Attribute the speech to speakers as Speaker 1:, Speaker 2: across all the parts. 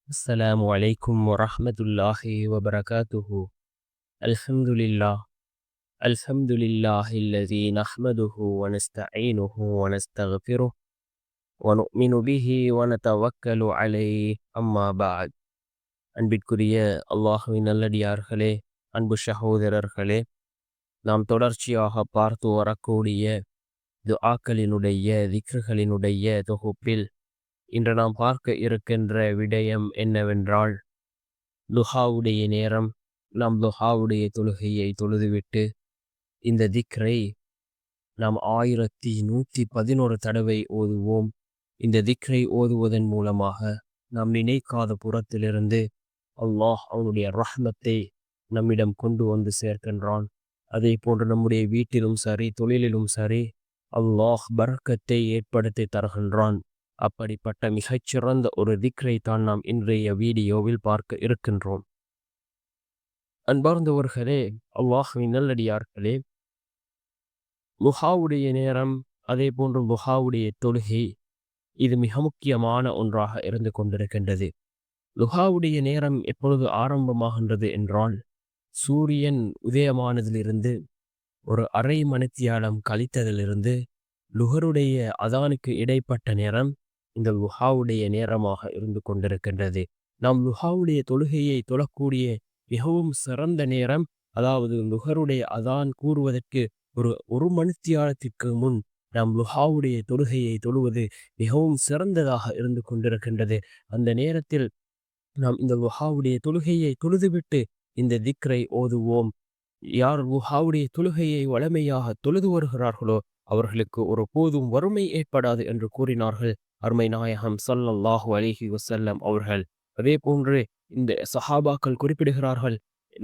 Speaker 1: السلام عليكم ورحمة الله وبركاته. الحمد لله. الحمد لله الذي نحمده ونستعينه ونستغفره ونؤمن به ونتوكل عليه أما بعد. அன்பிற்குரிய அல்லாஹ்வின் நல்லடியார்களே, அன்பு சகோதரர்களே, நாம் தொடர்ச்சியாக பார்த்து வரக்கூடிய துஆக்களினுடைய திக்ருகளினுடைய தொகுப்பில் இன்று நாம் பார்க்க இருக்கின்ற விடயம் என்னவென்றால், லுஹாவுடைய நேரம். நாம் லுஹாவுடைய தொழுகையை தொழுதுவிட்டு இந்த திக்ரை நாம் 1111 தடவை ஓதுவோம். இந்த திக்ரை ஓதுவதன் மூலமாக நாம் நினைக்காத புறத்திலிருந்து அல்லாஹ் அவனுடைய ரஹ்மத்தை நம்மிடம் கொண்டு வந்து சேர்க்கின்றான். அதே போன்று நம்முடைய வீட்டிலும் சரி, தொழிலிலும் சரி, அல்லாஹ் பரக்கத்தை ஏற்படுத்தி தருகின்றான். அப்படிப்பட்ட மிகச்சிறந்த ஒரு திக்ரை தான் நாம் இன்றைய வீடியோவில் பார்க்க இருக்கின்றோம். அன்பார்ந்தவர்களே, அல்லாஹ்வின் நல்லடியார்களே, லுஹாவுடைய நேரம், அதே போன்று லுஹாவுடைய தொழுகை, இது மிக முக்கியமான ஒன்றாக இருந்து கொண்டிருக்கின்றது. லுஹாவுடைய நேரம் எப்பொழுது ஆரம்பமாகின்றது என்றால், சூரியன் உதயமானதிலிருந்து ஒரு அரை மணித்தியாலம் கழித்ததிலிருந்து லுஹருடைய அதானுக்கு இடைப்பட்ட நேரம் இந்த லுஹாவுடைய நேரமாக இருந்து கொண்டிருக்கின்றது. நாம் லுஹாவுடைய தொழுகையை தொழக்கூடிய மிகவும் சிறந்த நேரம், அதாவது லுஹருடைய அதான் கூறுவதற்கு ஒரு மணித்தியாலத்திற்கு முன் நாம் லுஹாவுடைய தொழுகையை தொழுவது மிகவும் சிறந்ததாக இருந்து கொண்டிருக்கின்றது. அந்த நேரத்தில் நாம் இந்த லுஹாவுடைய தொழுகையை தொழுதுவிட்டு இந்த திக்ரை ஓதுவோம். யார் லுஹாவுடைய தொழுகையை வளமையாக தொழுது வருகிறார்களோ அவர்களுக்கு ஒரு போதும் வறுமை ஏற்படாது என்று கூறினார்கள் அருமை நாயகம் ஸல்லல்லாஹு அலைஹி வஸல்லம் அவர்கள். அதே போன்று இந்த சஹாபாக்கள் குறிப்பிடுகிறார்கள்,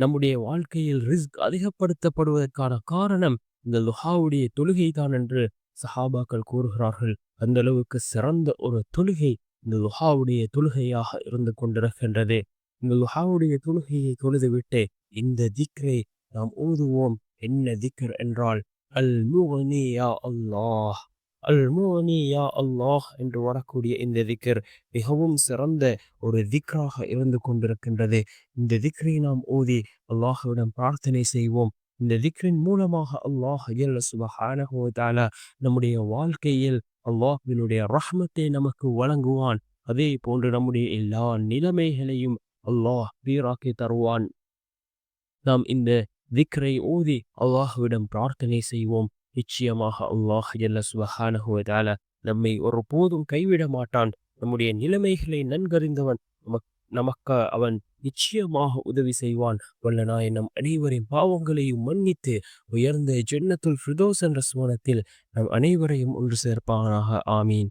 Speaker 1: நம்முடைய வாழ்க்கையில் ரிஸ்க் அதிகப்படுத்தப்படுவதற்கான காரணம் இந்த லுஹாவுடைய தொழுகை தான் என்று சஹாபாக்கள் கூறுகிறார்கள். அந்த அளவுக்கு சிறந்த ஒரு தொழுகை இந்த லுஹாவுடைய தொழுகையாக இருந்து கொண்டிருக்கின்றது. இந்த லுஹாவுடைய தொழுகையை தொழுதுவிட்டு இந்த திக்ரை நாம் ஓதுவோம். என்ன திக்ர் என்றால், அல் முக்னி யா அல்லாஹ், அல் முக்னி யா அல்லாஹ் என்று வரக்கூடிய இந்த திக்ர் மிகவும் சிறந்த ஒரு திக்ராக இருந்து கொண்டிருக்கின்றது. இந்த திக்ரை நாம் ஓதி அல்லாஹ்விடம் பிரார்த்தனை செய்வோம். இந்த திக்ரின் மூலமாக அல்லாஹ் ஜல்ல சுப்ஹானஹு வ தஆலா நம்முடைய வாழ்க்கையில் அல்லாஹ்வினுடைய ரஹ்மத்தை நமக்கு வழங்குவான். அதே போன்று நம்முடைய எல்லா நிலைமைகளையும் அல்லாஹ் சீராக்கி தருவான். நாம் இந்த திக்ரை ஓதி அல்லாஹ்விடம் பிரார்த்தனை செய்வோம். நிச்சயமாக அல்லாஹ் ஜல்ல சுப்ஹானஹு வ தஆலா நம்மை ஒருபோதும் கைவிட மாட்டான். நம்முடைய நிலைமைகளை நன்கறிந்தவன். நமக்கு அவன் நிச்சயமாக உதவி செய்வான். வல்ல நாயன் நம் அனைவரின் பாவங்களையும் மன்னித்து உயர்ந்த ஜன்னத்துல் ஃபிர்தௌஸ் என்ற சுவனத்தில் நம் அனைவரையும் ஒன்று சேர்ப்பானாக. ஆமீன்.